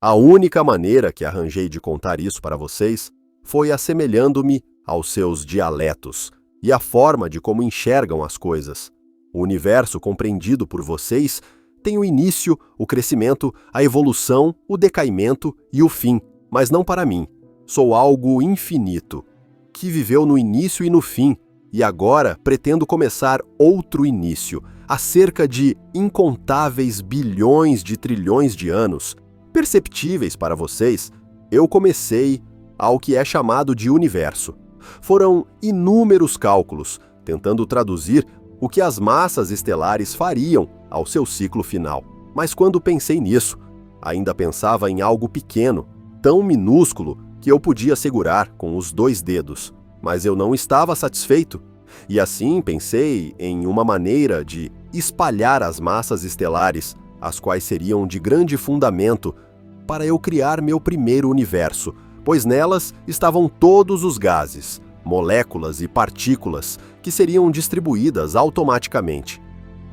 A única maneira que arranjei de contar isso para vocês foi assemelhando-me aos seus dialetos e à forma de como enxergam as coisas. O universo compreendido por vocês tem o início, o crescimento, a evolução, o decaimento e o fim, mas não para mim. Sou algo infinito, que viveu no início e no fim, e agora pretendo começar outro início, há cerca de incontáveis bilhões de trilhões de anos, perceptíveis para vocês. Eu comecei ao que é chamado de universo. Foram inúmeros cálculos, tentando traduzir o que as massas estelares fariam ao seu ciclo final. Mas quando pensei nisso, ainda pensava em algo pequeno, tão minúsculo que eu podia segurar com os 2 dedos. Mas eu não estava satisfeito, e assim pensei em uma maneira de espalhar as massas estelares, as quais seriam de grande fundamento para eu criar meu primeiro universo, pois nelas estavam todos os gases, moléculas e partículas que seriam distribuídas automaticamente.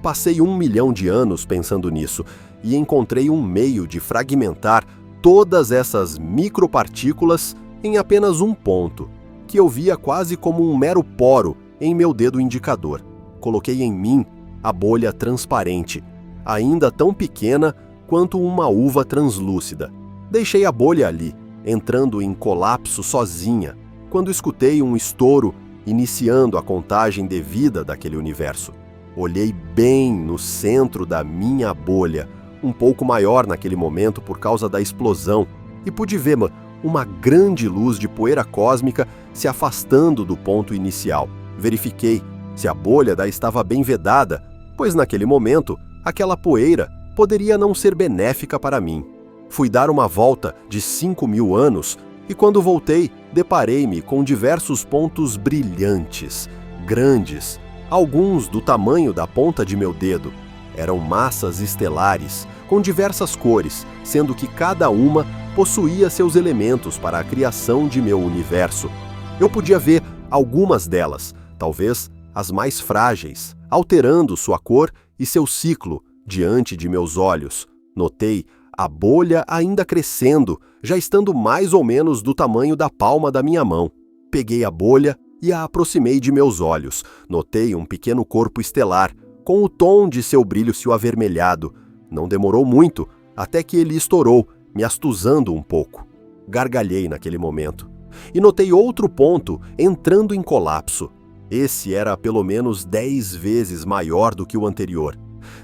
Passei 1 milhão de anos pensando nisso e encontrei um meio de fragmentar todas essas micropartículas em apenas um ponto, que eu via quase como um mero poro em meu dedo indicador. Coloquei em mim a bolha transparente, ainda tão pequena quanto uma uva translúcida. Deixei a bolha ali, entrando em colapso sozinha, quando escutei um estouro iniciando a contagem devida daquele universo. Olhei bem no centro da minha bolha, um pouco maior naquele momento por causa da explosão, e pude ver uma grande luz de poeira cósmica se afastando do ponto inicial. Verifiquei se a bolha estava bem vedada, pois naquele momento aquela poeira poderia não ser benéfica para mim. Fui dar uma volta de 5.000 anos e quando voltei, deparei-me com diversos pontos brilhantes, grandes, alguns do tamanho da ponta de meu dedo. Eram massas estelares, com diversas cores, sendo que cada uma possuía seus elementos para a criação de meu universo. Eu podia ver algumas delas, talvez as mais frágeis, alterando sua cor e seu ciclo diante de meus olhos. Notei a bolha ainda crescendo, já estando mais ou menos do tamanho da palma da minha mão. Peguei a bolha e a aproximei de meus olhos. Notei um pequeno corpo estelar, com o tom de seu brilho avermelhado. Não demorou muito, até que ele estourou, me astuzando um pouco. Gargalhei naquele momento. E notei outro ponto entrando em colapso. Esse era pelo menos 10 vezes maior do que o anterior.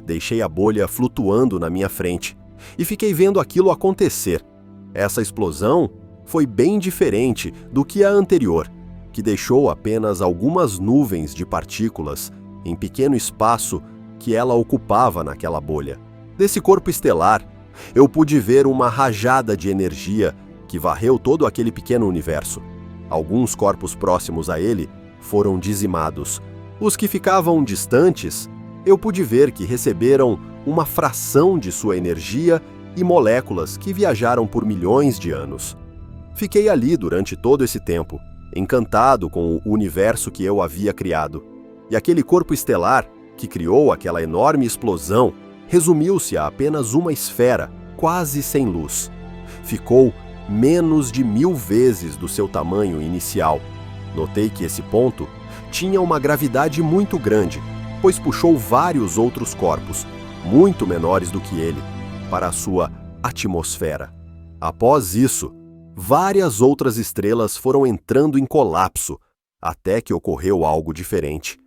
Deixei a bolha flutuando na minha frente e fiquei vendo aquilo acontecer. Essa explosão foi bem diferente do que a anterior, que deixou apenas algumas nuvens de partículas em pequeno espaço que ela ocupava naquela bolha. Desse corpo estelar, eu pude ver uma rajada de energia que varreu todo aquele pequeno universo. Alguns corpos próximos a ele foram dizimados. Os que ficavam distantes, eu pude ver que receberam uma fração de sua energia e moléculas que viajaram por milhões de anos. Fiquei ali durante todo esse tempo, encantado com o universo que eu havia criado. E aquele corpo estelar, que criou aquela enorme explosão, resumiu-se a apenas uma esfera, quase sem luz. Ficou menos de 1000 vezes do seu tamanho inicial. Notei que esse ponto tinha uma gravidade muito grande, pois puxou vários outros corpos, muito menores do que ele, para a sua atmosfera. Após isso, várias outras estrelas foram entrando em colapso, até que ocorreu algo diferente.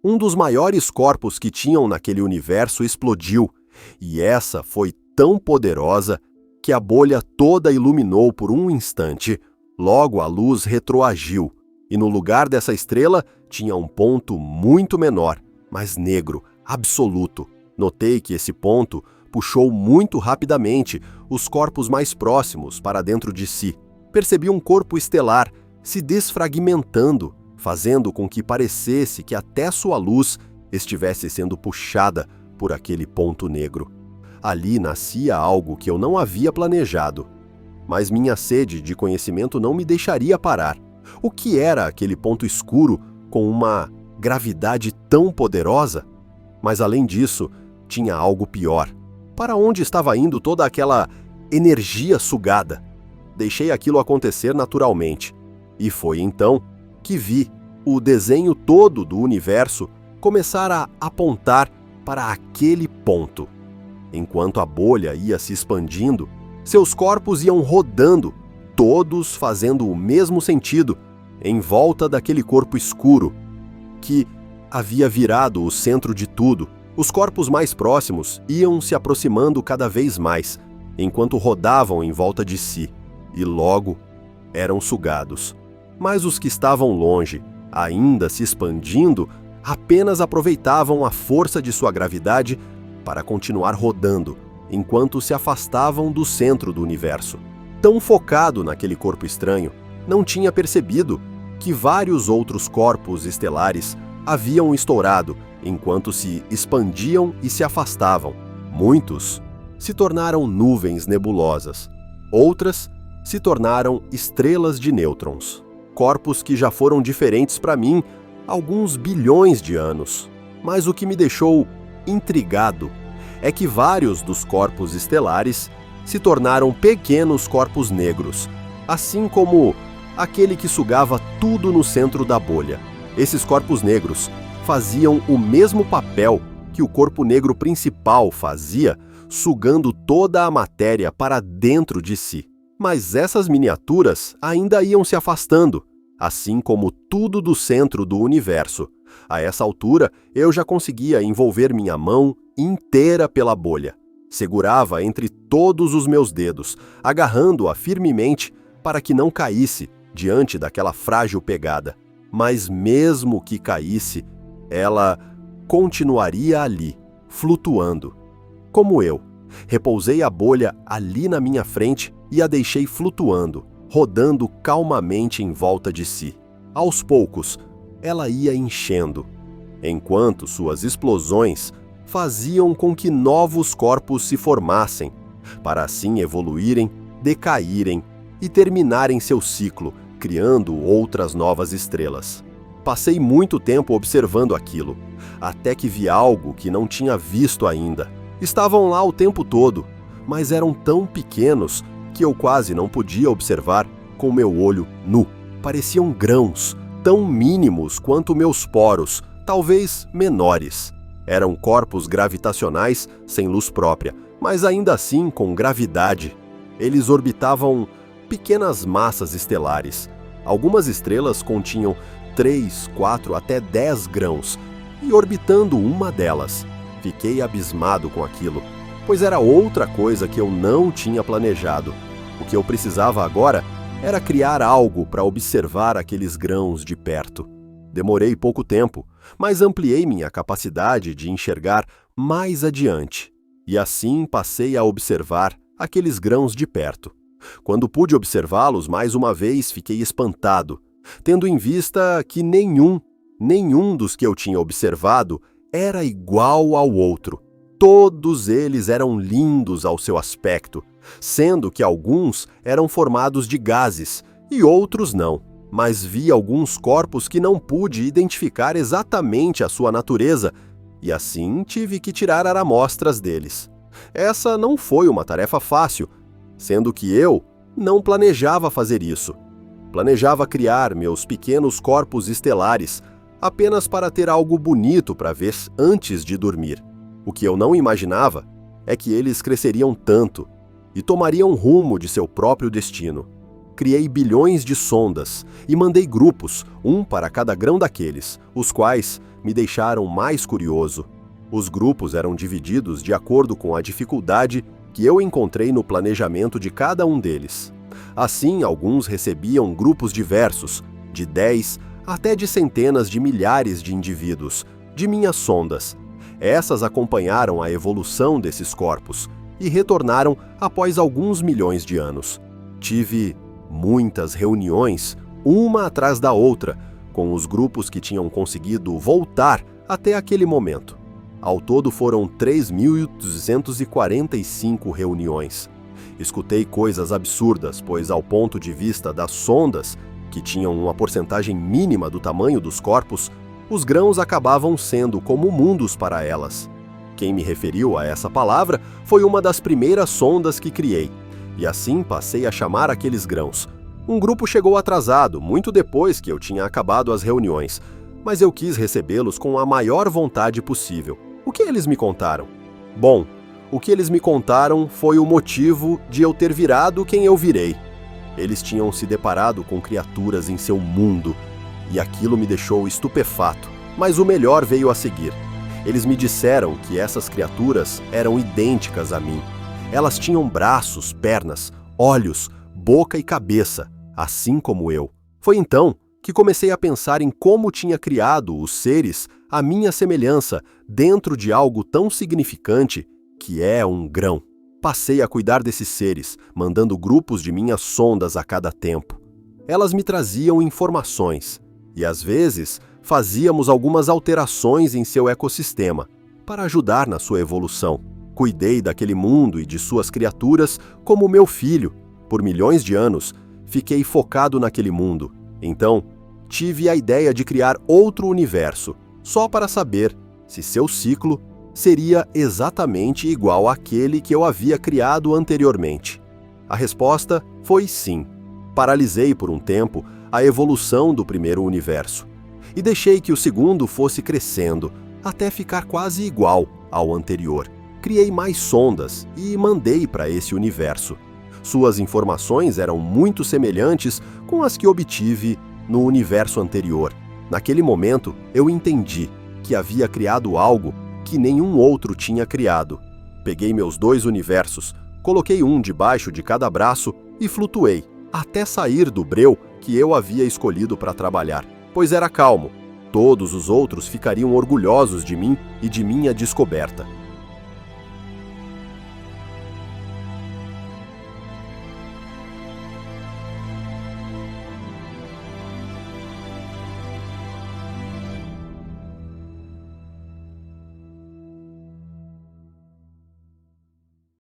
Um dos maiores corpos que tinham naquele universo explodiu, e essa foi tão poderosa que a bolha toda iluminou por um instante. Logo a luz retroagiu, e no lugar dessa estrela tinha um ponto muito menor, mas negro, absoluto. Notei que esse ponto puxou muito rapidamente os corpos mais próximos para dentro de si. Percebi um corpo estelar se desfragmentando, fazendo com que parecesse que até sua luz estivesse sendo puxada por aquele ponto negro. Ali nascia algo que eu não havia planejado, mas minha sede de conhecimento não me deixaria parar. O que era aquele ponto escuro com uma gravidade tão poderosa? Mas além disso, tinha algo pior. Para onde estava indo toda aquela energia sugada. Deixei aquilo acontecer naturalmente. E foi então que vi o desenho todo do universo começar a apontar para aquele ponto. Enquanto a bolha ia se expandindo, seus corpos iam rodando, todos fazendo o mesmo sentido, em volta daquele corpo escuro, que havia virado o centro de tudo. Os corpos mais próximos iam se aproximando cada vez mais, enquanto rodavam em volta de si, e logo eram sugados. Mas os que estavam longe, ainda se expandindo, apenas aproveitavam a força de sua gravidade para continuar rodando, enquanto se afastavam do centro do universo. Tão focado naquele corpo estranho, não tinha percebido que vários outros corpos estelares haviam estourado enquanto se expandiam e se afastavam. Muitos se tornaram nuvens nebulosas, outras se tornaram estrelas de nêutrons, corpos que já foram diferentes para mim há alguns bilhões de anos. Mas o que me deixou intrigado é que vários dos corpos estelares se tornaram pequenos corpos negros, assim como aquele que sugava tudo no centro da bolha. Esses corpos negros faziam o mesmo papel que o corpo negro principal fazia, sugando toda a matéria para dentro de si. Mas essas miniaturas ainda iam se afastando, assim como tudo do centro do universo. A essa altura, eu já conseguia envolver minha mão inteira pela bolha. Segurava entre todos os meus dedos, agarrando-a firmemente para que não caísse diante daquela frágil pegada. Mas mesmo que caísse, ela continuaria ali, flutuando. Como eu, repousei a bolha ali na minha frente e a deixei flutuando, rodando calmamente em volta de si. Aos poucos, ela ia enchendo, enquanto suas explosões faziam com que novos corpos se formassem, para assim evoluírem, decaírem e terminarem seu ciclo, criando outras novas estrelas. Passei muito tempo observando aquilo, até que vi algo que não tinha visto ainda. Estavam lá o tempo todo, mas eram tão pequenos que eu quase não podia observar com meu olho nu. Pareciam grãos, tão mínimos quanto meus poros, talvez menores. Eram corpos gravitacionais sem luz própria, mas ainda assim com gravidade. Eles orbitavam pequenas massas estelares. Algumas estrelas continham 3, 4 até 10 grãos, e orbitando uma delas, fiquei abismado com aquilo, pois era outra coisa que eu não tinha planejado. O que eu precisava agora era criar algo para observar aqueles grãos de perto. Demorei pouco tempo, mas ampliei minha capacidade de enxergar mais adiante, e assim passei a observar aqueles grãos de perto. Quando pude observá-los mais uma vez, fiquei espantado, tendo em vista que nenhum dos que eu tinha observado era igual ao outro. Todos eles eram lindos ao seu aspecto, sendo que alguns eram formados de gases e outros não. Mas vi alguns corpos que não pude identificar exatamente a sua natureza, e assim tive que tirar amostras deles. Essa não foi uma tarefa fácil, sendo que eu não planejava fazer isso. Planejava criar meus pequenos corpos estelares, apenas para ter algo bonito para ver antes de dormir. O que eu não imaginava é que eles cresceriam tanto e tomariam rumo de seu próprio destino. Criei bilhões de sondas e mandei grupos, um para cada grão daqueles, os quais me deixaram mais curioso. Os grupos eram divididos de acordo com a dificuldade que eu encontrei no planejamento de cada um deles. Assim, alguns recebiam grupos diversos, de 10 até de centenas de milhares de indivíduos, de minhas sondas. Essas acompanharam a evolução desses corpos e retornaram após alguns milhões de anos. Tive muitas reuniões, uma atrás da outra, com os grupos que tinham conseguido voltar até aquele momento. Ao todo foram 3.245 reuniões. Escutei coisas absurdas, pois ao ponto de vista das sondas, que tinham uma porcentagem mínima do tamanho dos corpos, os grãos acabavam sendo como mundos para elas. Quem me referiu a essa palavra foi uma das primeiras sondas que criei. e assim passei a chamar aqueles grãos. Um grupo chegou atrasado, muito depois que eu tinha acabado as reuniões, mas eu quis recebê-los com a maior vontade possível. O que eles me contaram? Bom, o que eles me contaram foi o motivo de eu ter virado quem eu virei. Eles tinham se deparado com criaturas em seu mundo, e aquilo me deixou estupefato, mas o melhor veio a seguir. Eles me disseram que essas criaturas eram idênticas a mim. Elas tinham braços, pernas, olhos, boca e cabeça, assim como eu. Foi então que comecei a pensar em como tinha criado os seres à minha semelhança dentro de algo tão significante que é um grão. Passei a cuidar desses seres, mandando grupos de minhas sondas a cada tempo. Elas me traziam informações e, às vezes, fazíamos algumas alterações em seu ecossistema para ajudar na sua evolução. Cuidei daquele mundo e de suas criaturas como meu filho. Por milhões de anos, fiquei focado naquele mundo. Então, tive a ideia de criar outro universo, só para saber se seu ciclo seria exatamente igual àquele que eu havia criado anteriormente. A resposta foi sim. Paralisei por um tempo a evolução do primeiro universo e deixei que o segundo fosse crescendo até ficar quase igual ao anterior. Criei mais sondas e mandei para esse universo. Suas informações eram muito semelhantes com as que obtive no universo anterior. Naquele momento, eu entendi que havia criado algo que nenhum outro tinha criado. Peguei meus 2 universos, coloquei um debaixo de cada braço e flutuei, até sair do breu que eu havia escolhido para trabalhar, pois era calmo. Todos os outros ficariam orgulhosos de mim e de minha descoberta.